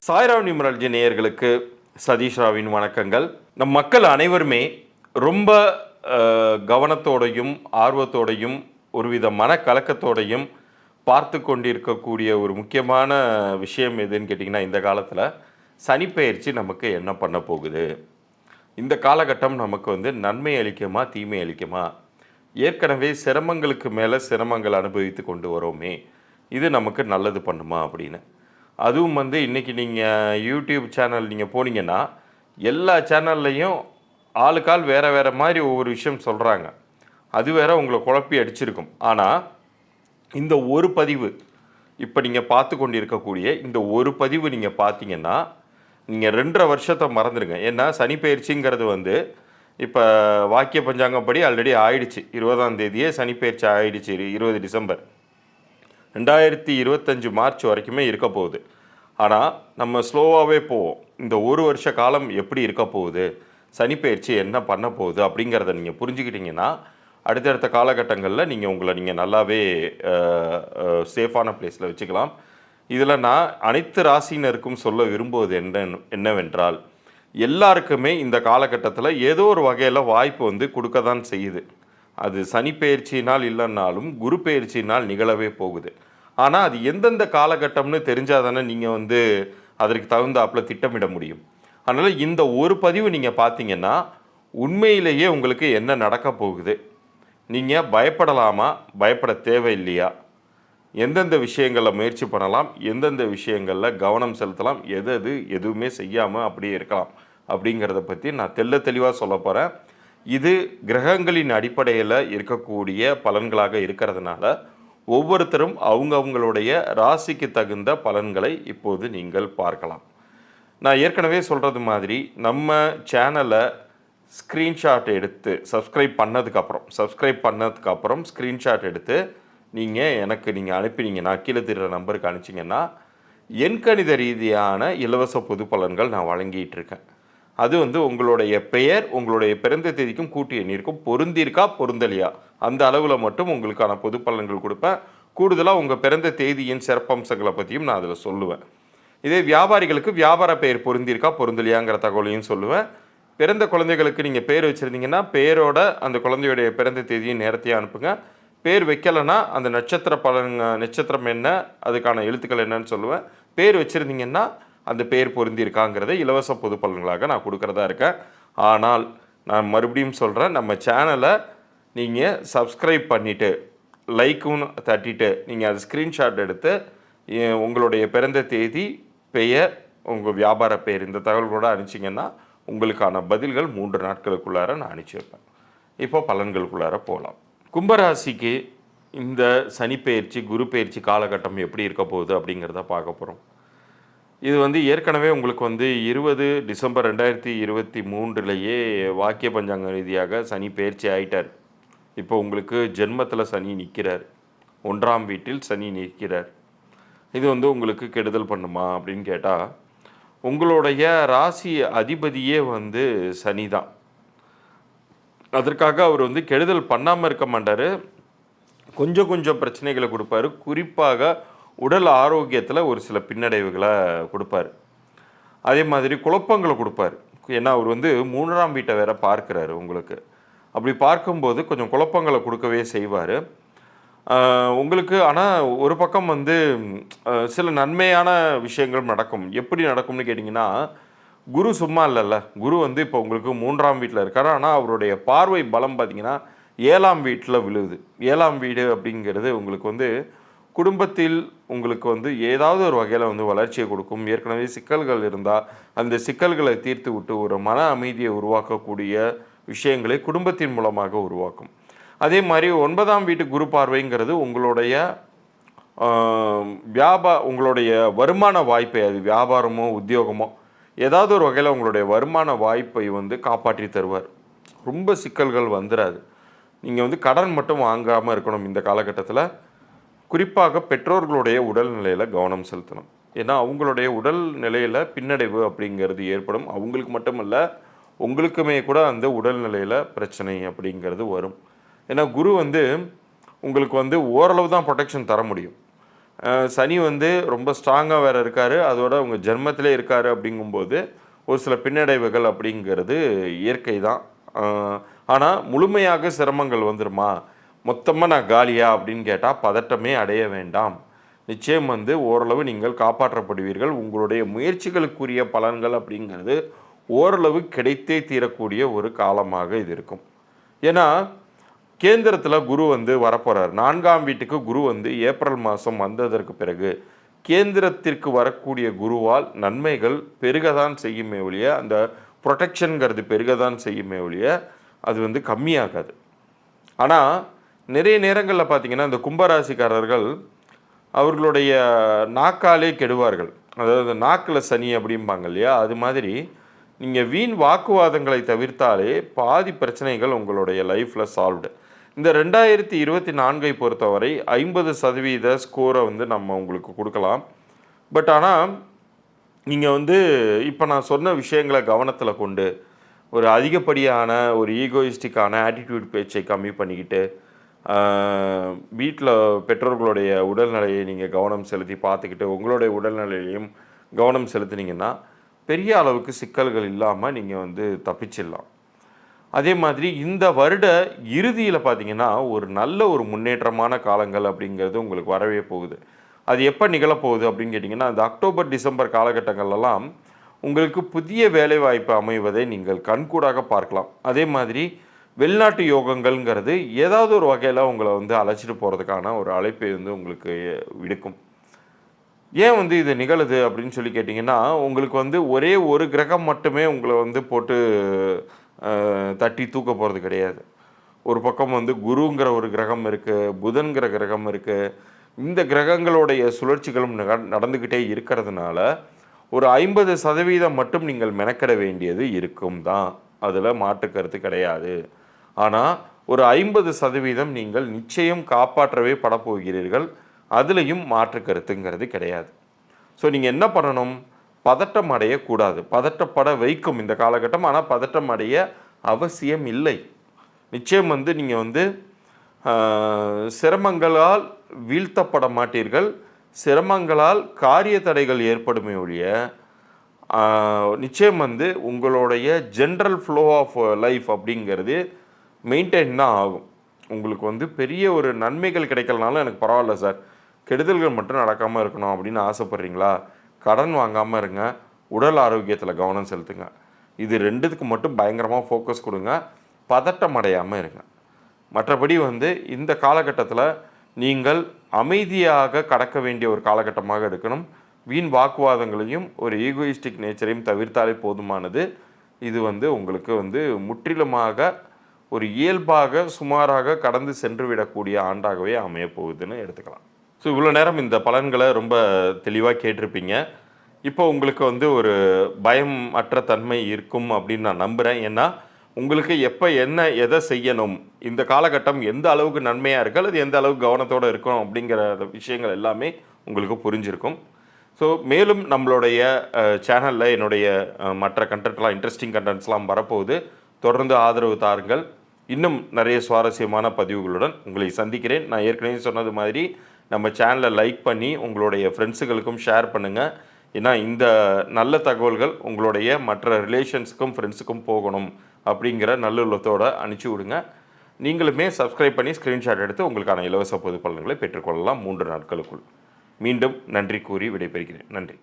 Sairam numerology நேயர்களுக்கு சதீஷ் ராவின் வணக்கங்கள். நம் மக்கள் அனைவருமே ரொம்ப கவனத்தோடையும் ஆர்வத்தோடையும் ஒருவித மனக்கலக்கத்தோடையும் பார்த்து கொண்டிருக்கக்கூடிய ஒரு முக்கியமான விஷயம் எதுன்னு கேட்டிங்கன்னா, இந்த காலத்தில் சனிப்பெயர்ச்சி நமக்கு என்ன பண்ண போகுது, இந்த காலகட்டம் நமக்கு நன்மை அளிக்குமா தீமை அளிக்குமா, ஏற்கனவே சிரமங்களுக்கு மேலே சிரமங்கள் அனுபவித்து கொண்டு வரோமே, இது நமக்கு நல்லது பண்ணுமா அப்படின்னு. அதுவும் இன்றைக்கி நீங்கள் யூடியூப் சேனல் நீங்கள் போனீங்கன்னா, எல்லா சேனல்லையும் ஆளுக்கால் வேறு வேறு மாதிரி ஒவ்வொரு விஷயம் சொல்கிறாங்க. அது வேற உங்களை குழப்பி அடிச்சிருக்கும். ஆனால் இந்த ஒரு பதிவு, இப்போ நீங்கள் பார்த்து கொண்டு இருக்கக்கூடிய இந்த ஒரு பதிவு நீங்கள் பார்த்தீங்கன்னா, நீங்கள் 2.5 வருஷத்தை மறந்துடுங்க. ஏன்னா சனி பயிற்சிங்கிறது இப்போ வாக்கிய பஞ்சாங்கப்படி ஆல்ரெடி ஆயிடுச்சு. 20ஆம் தேதியே சனி பயிற்சி ஆயிடுச்சு. 20 டிசம்பர் 2025 மார்ச் வரைக்குமே இருக்க போகுது. ஆனால் நம்ம ஸ்லோவாகவே போவோம். இந்த ஒரு வருஷ காலம் எப்படி இருக்க போகுது, சனிப்பெயர்ச்சி என்ன பண்ண போகுது அப்படிங்கிறத நீங்கள் புரிஞ்சுக்கிட்டிங்கன்னா, அடுத்தடுத்த காலகட்டங்களில் நீங்கள் நல்லாவே சேஃபான பிளேஸில் வச்சுக்கலாம். இதில் நான் அனைத்து ராசினருக்கும் சொல்ல விரும்புவது என்னவென்றால், எல்லாருக்குமே இந்த காலகட்டத்தில் ஏதோ ஒரு வகையில் வாய்ப்பு கொடுக்க தான் செய்யுது. அது சனி பெயர்ச்சினால் இல்லைன்னாலும் குரு பெயர்ச்சினால் நிகழவே போகுது. ஆனால் அது எந்தெந்த காலகட்டம்னு தெரிஞ்சால் தானே நீங்கள் அதற்கு தகுந்தாப்பில் திட்டமிட முடியும். அதனால் இந்த ஒரு பதிவு நீங்கள் பார்த்தீங்கன்னா, உண்மையிலேயே உங்களுக்கு என்ன நடக்க போகுது, நீங்கள் பயப்படலாமா பயப்பட தேவையில்லையா, எந்தெந்த விஷயங்களில் முயற்சி பண்ணலாம், எந்தெந்த விஷயங்களில் கவனம் செலுத்தலாம், எதுவுமே செய்யாமல் அப்படியே இருக்கலாம் அப்படிங்கிறத பற்றி நான் தெளிவாக சொல்ல போகிறேன். இது கிரகங்களின் அடிப்படையில் இருக்கக்கூடிய பலன்களாக இருக்கிறதுனால ஒவ்வொருத்தரும் அவங்களுடைய ராசிக்கு தகுந்த பலன்களை இப்போது நீங்கள் பார்க்கலாம். நான் ஏற்கனவே சொல்கிறது மாதிரி நம்ம சேனலை ஸ்க்ரீன்ஷாட் எடுத்து சப்ஸ்கிரைப் பண்ணதுக்கப்புறம் ஸ்க்ரீன்ஷாட் எடுத்து நீங்கள் அனுப்பினீங்கன்னா, கீழே தெரிகிற நம்பருக்கு அனுப்பிச்சிங்கன்னா, எண்கணித ரீதியான இலவச பொது பலன்கள் நான் வழங்கிட்டு இருக்கேன். அது உங்களுடைய பெயர், உங்களுடைய பிறந்த தேதிக்கும் கூட்டு எண்ணிற்கும் பொருந்திருக்கா பொருந்தலையா, அந்த அளவில் மட்டும் உங்களுக்கான பொது பலன்கள் கொடுப்பேன். கூடுதலாக உங்கள் பிறந்த தேதியின் சிறப்பம்சங்களை பற்றியும் நான் அதில் சொல்லுவேன். இதே வியாபாரிகளுக்கு வியாபார பெயர் பொருந்திருக்கா பொருந்தலையாங்கிற தகவலையும் சொல்லுவேன். பிறந்த குழந்தைகளுக்கு நீங்கள் பேர் வச்சுருந்தீங்கன்னா, பேரோட அந்த குழந்தையுடைய பிறந்த தேதியும் நேரத்தையும் அனுப்புங்க. பேர் வைக்கலைன்னா அந்த நட்சத்திரம் என்ன, அதுக்கான எழுத்துக்கள் என்னன்னு சொல்லுவேன். பேர் வச்சுருந்தீங்கன்னா அந்த பேர் பொருந்திருக்காங்கிறத இலவச பொது பலன்களாக நான் கொடுக்குறதா இருக்கேன். ஆனால் நான் மறுபடியும் சொல்கிறேன், நம்ம சேனலை நீங்கள் சப்ஸ்கிரைப் பண்ணிவிட்டு லைக்கும் தட்டிட்டு நீங்கள் அது ஸ்க்ரீன்ஷாட் எடுத்து உங்களுடைய பிறந்த தேதி, பெயர், உங்கள் வியாபார பெயர் இந்த தகவல்களோடு அனுப்பிச்சிங்கன்னா உங்களுக்கான பதில்கள் 3 நாட்களுக்குள்ளார நான் அனுப்பிச்சி வைப்பேன். இப்போ பலன்களுக்குள்ளார போகலாம். கும்பராசிக்கு இந்த சனிப்பெயர்ச்சி குரு பெயர்ச்சி காலகட்டம் எப்படி இருக்க போகுது அப்படிங்கிறத பார்க்க போகிறோம். இது ஏற்கனவே உங்களுக்கு 20 டிசம்பர் 2023 வாக்கிய பஞ்சாங்க ரீதியாக சனி பெயர்ச்சி ஆகிட்டார். இப்போ உங்களுக்கு ஜென்மத்தில் சனி நிற்கிறார், 1ஆம் வீட்டில் சனி நிற்கிறார். இது உங்களுக்கு கெடுதல் பண்ணுமா அப்படின்னு கேட்டால், உங்களுடைய ராசி அதிபதியே சனி தான். அதற்காக அவர் கெடுதல் பண்ணாமல் இருக்க மாட்டார், கொஞ்சம் பிரச்சனைகளை கொடுப்பாரு. குறிப்பாக உடல் ஆரோக்கியத்தில் ஒரு சில பின்னடைவுகளை கொடுப்பார். அதே மாதிரி குழப்பங்களை கொடுப்பார். ஏன்னா அவர் 3ஆம் வீட்டை வேற பார்க்குறாரு உங்களுக்கு. அப்படி பார்க்கும்போது கொஞ்சம் குழப்பங்களை கொடுக்கவே செய்வார் உங்களுக்கு. ஆனால் ஒரு பக்கம் சில நன்மையான விஷயங்கள் நடக்கும். எப்படி நடக்கும்னு கேட்டிங்கன்னா, குரு சும்மா இல்லைல்ல. குரு இப்போ உங்களுக்கு 3ஆம் வீட்டில் இருக்கார். ஆனால் அவருடைய பார்வை பலம் பார்த்திங்கன்னா 7ஆம் வீட்டில் விழுவுது. 7ஆம் வீடு அப்படிங்கிறது உங்களுக்கு குடும்பத்தில் உங்களுக்கு ஏதாவது ஒரு வகையில் வளர்ச்சியை கொடுக்கும். ஏற்கனவே சிக்கல்கள் இருந்தால் அந்த சிக்கல்களை தீர்த்து விட்டு ஒரு மன அமைதியை உருவாக்கக்கூடிய விஷயங்களை குடும்பத்தின் மூலமாக உருவாக்கும். அதே மாதிரி 9ஆம் வீட்டு குரு பார்வைங்கிறது உங்களுடைய உங்களுடைய வருமான வாய்ப்பை, அது வியாபாரமோ உத்தியோகமோ ஏதாவது ஒரு வகையில் உங்களுடைய வருமான வாய்ப்பை காப்பாற்றி தருவார். ரொம்ப சிக்கல்கள் வந்துடாது. நீங்கள் கடன் மட்டும் வாங்காமல் இருக்கணும். இந்த காலகட்டத்தில் குறிப்பாக பெற்றோர்களுடைய உடல்நிலையில் கவனம் செலுத்தணும். ஏன்னா அவங்களுடைய உடல் நிலையில் பின்னடைவு அப்படிங்கிறது ஏற்படும். அவங்களுக்கு மட்டுமல்ல, உங்களுக்குமே கூட அந்த உடல்நிலையில் பிரச்சனை அப்படிங்கிறது வரும். ஏன்னா குரு உங்களுக்கு வந்து ஓரளவு தான் ப்ரொடெக்ஷன் தர முடியும். சனி வந்து ரொம்ப ஸ்ட்ராங்காக வேறு இருக்கார், அதோட உங்கள் ஜென்மத்திலே இருக்கார் அப்படிங்கும்போது ஒரு சில பின்னடைவுகள் அப்படிங்கிறது இயற்கை தான். ஆனால் முழுமையாக சிரமங்கள் வந்துடுமா, மொத்தமாக நான் காலியா அப்படின்னு கேட்டால் பதட்டமே அடைய வேண்டாம். நிச்சயம் வந்து ஓரளவு நீங்கள் காப்பாற்றப்படுவீர்கள். உங்களுடைய முயற்சிகளுக்குரிய பலன்கள் அப்படிங்கிறது ஓரளவு கிடைத்தே தீரக்கூடிய ஒரு காலமாக இது இருக்கும். ஏன்னா கேந்திரத்தில் குரு வந்து வரப்போகிறார். 4ஆம் வீட்டுக்கு குரு வந்து ஏப்ரல் மாதம் வந்ததற்கு பிறகு கேந்திரத்திற்கு வரக்கூடிய குருவால் நன்மைகள் பெருகதான் செய்யுமே ஒழிய, அந்த ப்ரொடெக்ஷனுங்கிறது பெருகதான் செய்யுமே ஒழிய அது வந்து கம்மியாகாது. ஆனால் நிறைய நேரங்களில் பார்த்தீங்கன்னா இந்த கும்பராசிக்காரர்கள் அவர்களுடைய நாக்காலே கெடுவார்கள். அதாவது நாக்கில் சனி அப்படிம்பாங்க இல்லையா, அது மாதிரி நீங்கள் வீண் வாக்குவாதங்களை தவிர்த்தாலே பாதி பிரச்சனைகள் உங்களுடைய லைஃப்பில் சால்வ்டு. இந்த 2024 பொறுத்தவரை 50% ஸ்கோரை வந்து நம்ம உங்களுக்கு கொடுக்கலாம். பட் ஆனால் நீங்கள் வந்து இப்போ நான் சொன்ன விஷயங்களை கவனத்தில் கொண்டு ஒரு அதிகப்படியான ஒரு ஈகோயிஸ்டிக்கான ஆட்டிடியூட் பேச்சை கம்மி பண்ணிக்கிட்டு வீட்டில் பெற்றோர்களுடைய உடல்நிலையை நீங்கள் கவனம் செலுத்தி பார்த்துக்கிட்டு உங்களுடைய உடல்நிலையையும் கவனம் செலுத்தினீங்கன்னா பெரிய அளவுக்கு சிக்கல்கள் இல்லாமல் நீங்கள் வந்து தப்பிச்சிடலாம். அதே மாதிரி இந்த வருட இறுதியில் பார்த்தீங்கன்னா ஒரு நல்ல ஒரு முன்னேற்றமான காலங்கள் அப்படிங்கிறது உங்களுக்கு வரவே போகுது. அது எப்போ நிகழப்போகுது அப்படின்னு கேட்டிங்கன்னா, அந்த அக்டோபர் டிசம்பர் காலகட்டங்கள்லாம் உங்களுக்கு புதிய வேலைவாய்ப்பு அமைவதை நீங்கள் கண்கூடாக பார்க்கலாம். அதே மாதிரி வெளிநாட்டு யோகங்கள்ங்கிறது ஏதாவது ஒரு வகையில் உங்களை வந்து அழைச்சிட்டு போகிறதுக்கான ஒரு அழைப்பை வந்து உங்களுக்கு விடுக்கும். ஏன் வந்து இது நிகழுது அப்படின்னு சொல்லி கேட்டிங்கன்னா, உங்களுக்கு வந்து ஒரே ஒரு கிரகம் மட்டுமே உங்களை வந்து போட்டு தட்டி தூக்க போகிறது கிடையாது. ஒரு பக்கம் வந்து குருங்கிற ஒரு கிரகம் இருக்குது, புதன்கிற கிரகம் இருக்குது. இந்த கிரகங்களுடைய சுழற்சிகளும் நடந்துக்கிட்டே இருக்கிறதுனால ஒரு 50% மட்டும் நீங்கள் மெனக்கிட வேண்டியது இருக்கும் தான், அதில் மாற்று கருத்து கிடையாது. ஆனால் ஒரு 50% நீங்கள் நிச்சயம் காப்பாற்றவே படப்போகிறீர்கள், அதுலேயும் மாற்று கருத்துங்கிறது கிடையாது. ஸோ நீங்கள் என்ன பண்ணணும், பதட்டம் அடையக்கூடாது. பதட்டப்பட வைக்கும் இந்த காலகட்டம், ஆனால் பதட்டம் அடைய அவசியம் இல்லை. நிச்சயம் வந்து நீங்கள் வந்து சிரமங்களால் வீழ்த்தப்பட மாட்டீர்கள். சிரமங்களால் காரிய தடைகள் ஏற்படுமே ஒழிய நிச்சயம் வந்து உங்களுடைய ஜென்ரல் ஃப்ளோ ஆஃப் லைஃப் அப்படிங்கிறது மெயின்டைன் தான் ஆகும். உங்களுக்கு வந்து பெரிய ஒரு நன்மைகள் கிடைக்கலனாலும் எனக்கு பரவாயில்ல சார், கெடுதல்கள் மட்டும் நடக்காமல் இருக்கணும் அப்படின்னு ஆசைப்பட்றீங்களா, கடன் வாங்காமல் இருங்க, உடல் ஆரோக்கியத்தில் கவனம் செலுத்துங்க. இது ரெண்டுத்துக்கு மட்டும் பயங்கரமாக ஃபோக்கஸ் கொடுங்க, பதட்டம் அடையாமல் இருங்க. மற்றபடி வந்து இந்த காலகட்டத்தில் நீங்கள் அமைதியாக கடக்க வேண்டிய ஒரு காலகட்டமாக இருக்கணும். வீண் வாக்குவாதங்களையும் ஒரு ஈகோயிஸ்டிக் நேச்சரையும் தவிர்த்தாலே போதுமானது. இது வந்து உங்களுக்கு வந்து முற்றிலுமாக ஒரு இயல்பாக சுமாராக கடந்து சென்று விடக்கூடிய ஆண்டாகவே அமையப்போகுதுன்னு எடுத்துக்கலாம். ஸோ இவ்வளோ நேரம் இந்த பலன்களை ரொம்ப தெளிவாக கேட்டிருப்பீங்க. இப்போ உங்களுக்கு வந்து ஒரு பயம் அற்ற தன்மை இருக்கும் அப்படின்னு நான் நம்புகிறேன். ஏன்னா உங்களுக்கு எப்போ என்ன எதை செய்யணும், இந்த காலகட்டம் எந்த அளவுக்கு நன்மையாக இருக்குது அல்லது எந்த அளவுக்கு கவனத்தோடு இருக்கணும் அப்படிங்கிற விஷயங்கள் எல்லாமே உங்களுக்கு புரிஞ்சிருக்கும். ஸோ மேலும் நம்மளுடைய சேனலில் என்னுடைய மற்ற கண்டென்ட்லாம் இன்ட்ரெஸ்டிங் கண்டென்ட்ஸ்லாம் வரப்போகுது. தொடர்ந்து ஆதரவு தாருங்கள். இன்னும் நிறைய சுவாரஸ்யமான பதிவுகளுடன் உங்களை சந்திக்கிறேன். நான் ஏற்கனவே சொன்னது மாதிரி நம்ம சேனலை லைக் பண்ணி உங்களுடைய ஃப்ரெண்ட்ஸுகளுக்கும் ஷேர் பண்ணுங்கள். ஏன்னா இந்த நல்ல தகவல்கள் உங்களுடைய மற்ற ரிலேஷன்ஸுக்கும் ஃப்ரெண்ட்ஸுக்கும் போகணும் அப்படிங்கிற நல்லுள்ளத்தோடு அனுப்பிச்சி விடுங்க. நீங்களுமே சப்ஸ்கிரைப் பண்ணி ஸ்க்ரீன்ஷாட் எடுத்து உங்களுக்கான இலவச பொது பலன்களை பெற்றுக்கொள்ளலாம் 3 நாட்களுக்குள். மீண்டும் நன்றி கூறி விடைபெறுகிறேன். நன்றி.